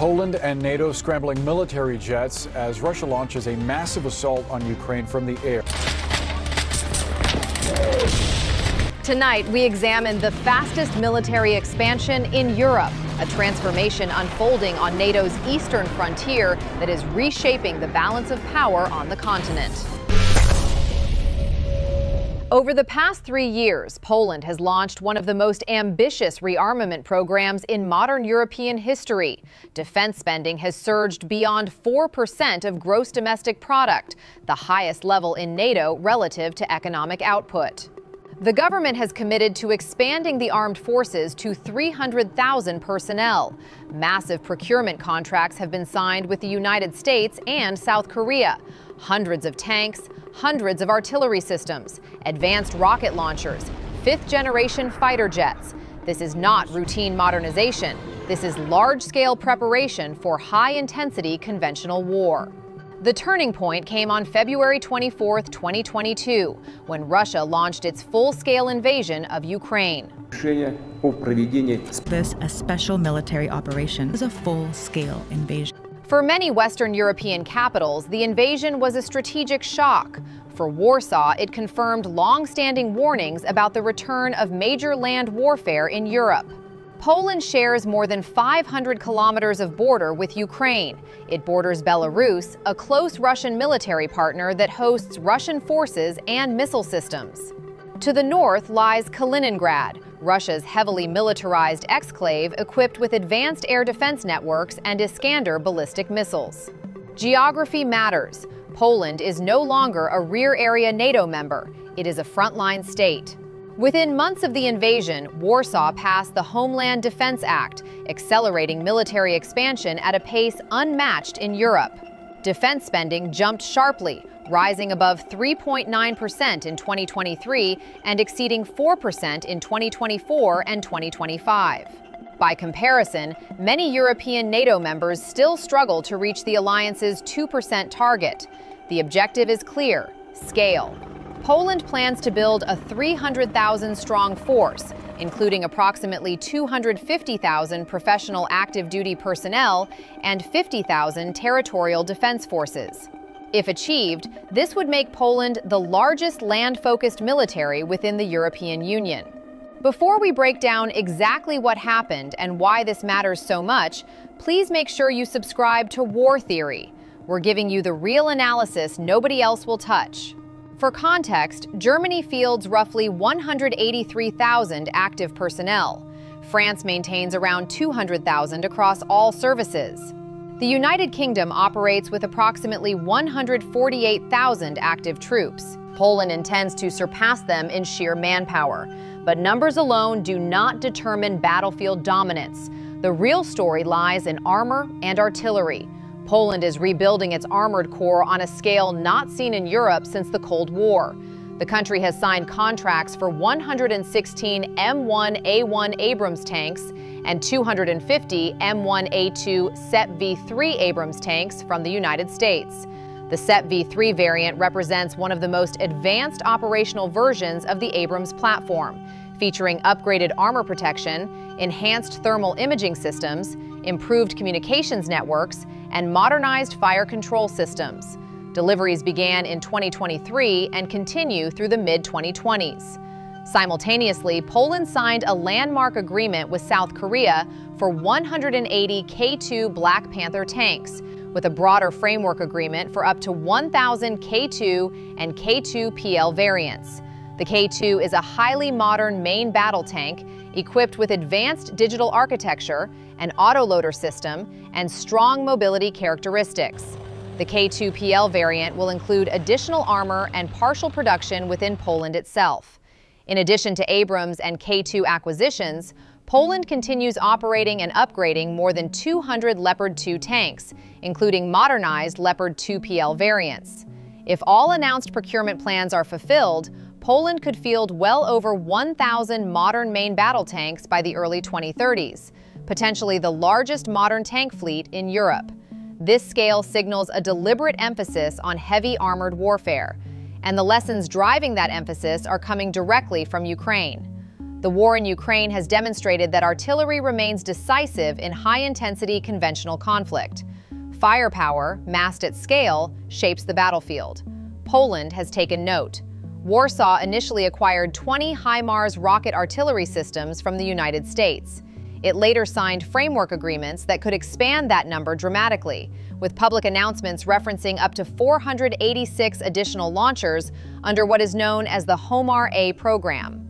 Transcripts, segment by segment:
Poland and NATO scrambling military jets as Russia launches a massive assault on Ukraine from the air. Tonight, we examine the fastest military expansion in Europe, a transformation unfolding on NATO's eastern frontier that is reshaping the balance of power on the continent. Over the past 3 years, Poland has launched one of the most ambitious rearmament programs in modern European history. Defense spending has surged beyond 4% of gross domestic product, the highest level in NATO relative to economic output. The government has committed to expanding the armed forces to 300,000 personnel. Massive procurement contracts have been signed with the United States and South Korea. Hundreds of tanks, hundreds of artillery systems, advanced rocket launchers, fifth-generation fighter jets. This is not routine modernization. This is large-scale preparation for high-intensity conventional war. The turning point came on February 24, 2022, when Russia launched its full-scale invasion of Ukraine. This, a special military operation, is a full-scale invasion. For many Western European capitals, the invasion was a strategic shock. For Warsaw, it confirmed long-standing warnings about the return of major land warfare in Europe. Poland shares more than 500 kilometers of border with Ukraine. It borders Belarus, a close Russian military partner that hosts Russian forces and missile systems. To the north lies Kaliningrad, Russia's heavily militarized exclave equipped with advanced air defense networks and Iskander ballistic missiles. Geography matters. Poland is no longer a rear area NATO member. It is a frontline state. Within months of the invasion, Warsaw passed the Homeland Defense Act, accelerating military expansion at a pace unmatched in Europe. Defense spending jumped sharply, rising above 3.9% in 2023 and exceeding 4% in 2024 and 2025. By comparison, many European NATO members still struggle to reach the alliance's 2% target. The objective is clear: scale. Poland plans to build a 300,000-strong force, including approximately 250,000 professional active-duty personnel and 50,000 territorial defense forces. If achieved, this would make Poland the largest land-focused military within the European Union. Before we break down exactly what happened and why this matters so much, please make sure you subscribe to War Theory. We're giving you the real analysis nobody else will touch. For context, Germany fields roughly 183,000 active personnel. France maintains around 200,000 across all services. The United Kingdom operates with approximately 148,000 active troops. Poland intends to surpass them in sheer manpower. But numbers alone do not determine battlefield dominance. The real story lies in armor and artillery. Poland is rebuilding its armored corps on a scale not seen in Europe since the Cold War. The country has signed contracts for 116 M1A1 Abrams tanks and 250 M1A2 SEP-V3 Abrams tanks from the United States. The SEP-V3 variant represents one of the most advanced operational versions of the Abrams platform, featuring upgraded armor protection, enhanced thermal imaging systems, improved communications networks, and modernized fire control systems. Deliveries began in 2023 and continue through the mid-2020s. Simultaneously, Poland signed a landmark agreement with South Korea for 180 K2 Black Panther tanks, with a broader framework agreement for up to 1,000 K2 and K2 PL variants. The K2 is a highly modern main battle tank equipped with advanced digital architecture, an autoloader system, and strong mobility characteristics. The K2 PL variant will include additional armor and partial production within Poland itself. In addition to Abrams and K2 acquisitions, Poland continues operating and upgrading more than 200 Leopard 2 tanks, including modernized Leopard 2 PL variants. If all announced procurement plans are fulfilled, Poland could field well over 1,000 modern main battle tanks by the early 2030s, potentially the largest modern tank fleet in Europe. This scale signals a deliberate emphasis on heavy armored warfare, and the lessons driving that emphasis are coming directly from Ukraine. The war in Ukraine has demonstrated that artillery remains decisive in high-intensity conventional conflict. Firepower, massed at scale, shapes the battlefield. Poland has taken note. Warsaw initially acquired 20 HIMARS rocket artillery systems from the United States. It later signed framework agreements that could expand that number dramatically, with public announcements referencing up to 486 additional launchers under what is known as the HIMARS program.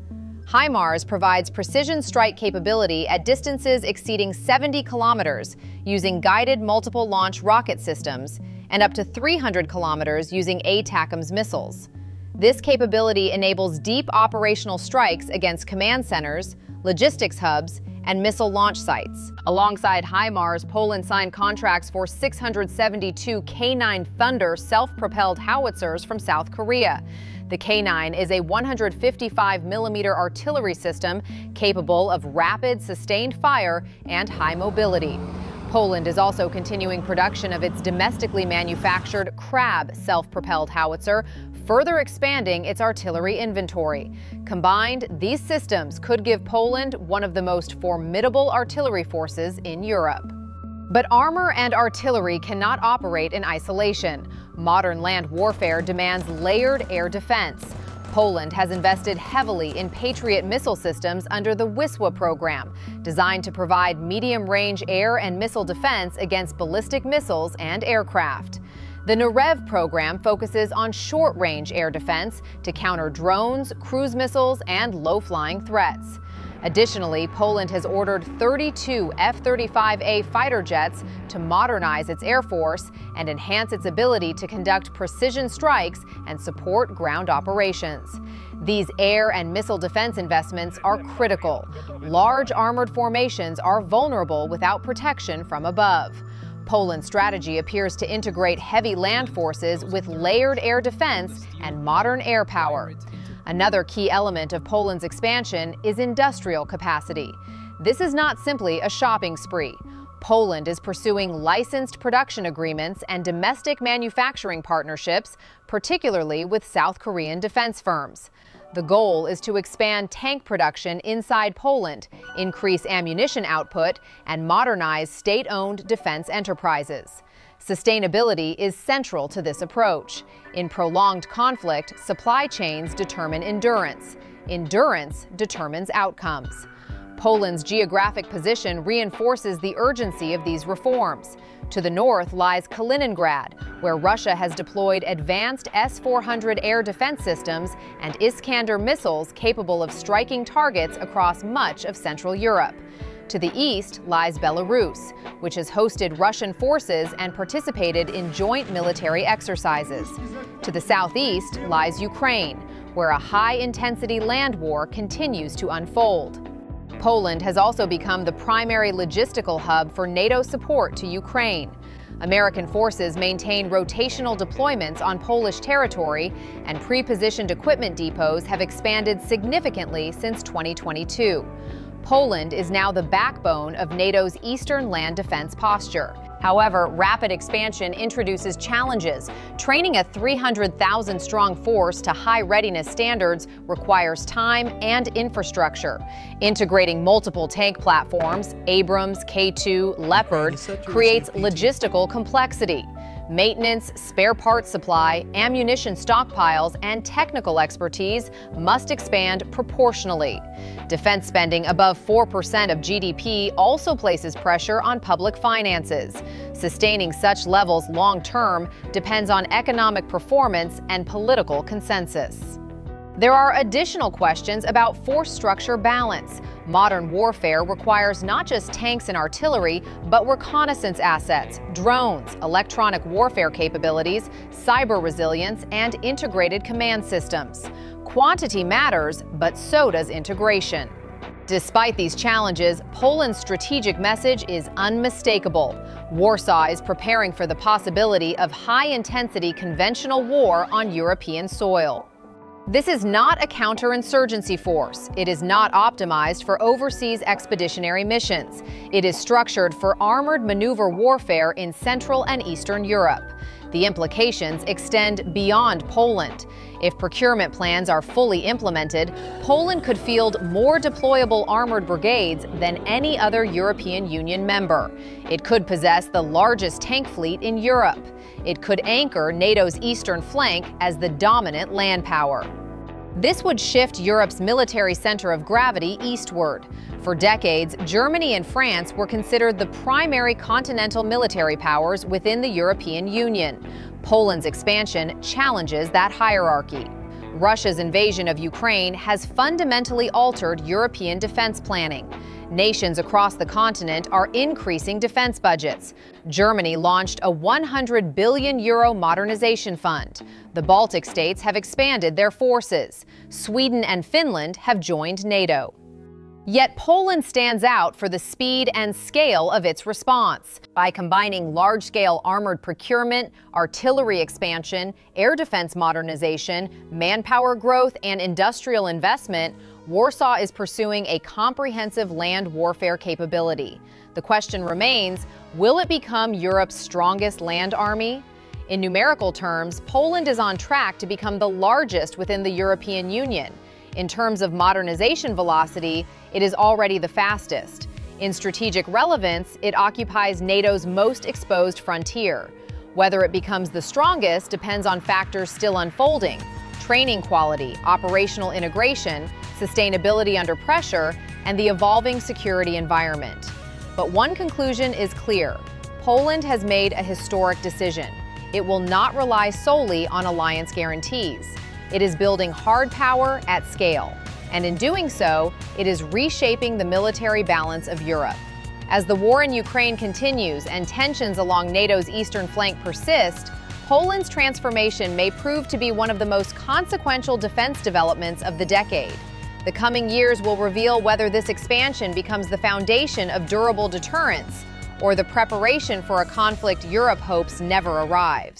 HIMARS provides precision strike capability at distances exceeding 70 kilometers using guided multiple launch rocket systems and up to 300 kilometers using ATACMS missiles. This capability enables deep operational strikes against command centers, logistics hubs, and missile launch sites. Alongside HIMARS, Poland signed contracts for 672 K9 Thunder self-propelled howitzers from South Korea. The K9 is a 155mm artillery system capable of rapid, sustained fire and high mobility. Poland is also continuing production of its domestically manufactured Crab self-propelled howitzer, further expanding its artillery inventory. Combined, these systems could give Poland one of the most formidable artillery forces in Europe. But armor and artillery cannot operate in isolation. Modern land warfare demands layered air defense. Poland has invested heavily in Patriot missile systems under the Wisła program, designed to provide medium-range air and missile defense against ballistic missiles and aircraft. The Narew program focuses on short-range air defense to counter drones, cruise missiles, and low-flying threats. Additionally, Poland has ordered 32 F-35A fighter jets to modernize its air force and enhance its ability to conduct precision strikes and support ground operations. These air and missile defense investments are critical. Large armored formations are vulnerable without protection from above. Poland's strategy appears to integrate heavy land forces with layered air defense and modern air power. Another key element of Poland's expansion is industrial capacity. This is not simply a shopping spree. Poland is pursuing licensed production agreements and domestic manufacturing partnerships, particularly with South Korean defense firms. The goal is to expand tank production inside Poland, increase ammunition output, and modernize state-owned defense enterprises. Sustainability is central to this approach. In prolonged conflict, supply chains determine endurance. Endurance determines outcomes. Poland's geographic position reinforces the urgency of these reforms. To the north lies Kaliningrad, where Russia has deployed advanced S-400 air defense systems and Iskander missiles capable of striking targets across much of Central Europe. To the east lies Belarus, which has hosted Russian forces and participated in joint military exercises. To the southeast lies Ukraine, where a high-intensity land war continues to unfold. Poland has also become the primary logistical hub for NATO support to Ukraine. American forces maintain rotational deployments on Polish territory, and pre-positioned equipment depots have expanded significantly since 2022. Poland is now the backbone of NATO's eastern land defense posture. However, rapid expansion introduces challenges. Training a 300,000-strong force to high readiness standards requires time and infrastructure. Integrating multiple tank platforms, Abrams, K2, Leopard, creates logistical complexity. Maintenance, spare parts supply, ammunition stockpiles, and technical expertise must expand proportionally. Defense spending above 4% of GDP also places pressure on public finances. Sustaining such levels long-term depends on economic performance and political consensus. There are additional questions about force structure balance. Modern warfare requires not just tanks and artillery, but reconnaissance assets, drones, electronic warfare capabilities, cyber resilience, and integrated command systems. Quantity matters, but so does integration. Despite these challenges, Poland's strategic message is unmistakable. Warsaw is preparing for the possibility of high-intensity conventional war on European soil. This is not a counterinsurgency force. It is not optimized for overseas expeditionary missions. It is structured for armored maneuver warfare in Central and Eastern Europe. The implications extend beyond Poland. If procurement plans are fully implemented, Poland could field more deployable armored brigades than any other European Union member. It could possess the largest tank fleet in Europe. It could anchor NATO's eastern flank as the dominant land power. This would shift Europe's military center of gravity eastward. For decades, Germany and France were considered the primary continental military powers within the European Union. Poland's expansion challenges that hierarchy. Russia's invasion of Ukraine has fundamentally altered European defense planning. Nations across the continent are increasing defense budgets. Germany launched a €100 billion modernization fund. The Baltic states have expanded their forces. Sweden and Finland have joined NATO. Yet Poland stands out for the speed and scale of its response. By combining large-scale armored procurement, artillery expansion, air defense modernization, manpower growth, and industrial investment, Warsaw is pursuing a comprehensive land warfare capability. The question remains, will it become Europe's strongest land army? In numerical terms, Poland is on track to become the largest within the European Union. In terms of modernization velocity, it is already the fastest. In strategic relevance, it occupies NATO's most exposed frontier. Whether it becomes the strongest depends on factors still unfolding: training quality, operational integration, sustainability under pressure, and the evolving security environment. But one conclusion is clear: Poland has made a historic decision. It will not rely solely on alliance guarantees. It is building hard power at scale. And in doing so, it is reshaping the military balance of Europe. As the war in Ukraine continues and tensions along NATO's eastern flank persist, Poland's transformation may prove to be one of the most consequential defense developments of the decade. The coming years will reveal whether this expansion becomes the foundation of durable deterrence or the preparation for a conflict Europe hopes never arrives.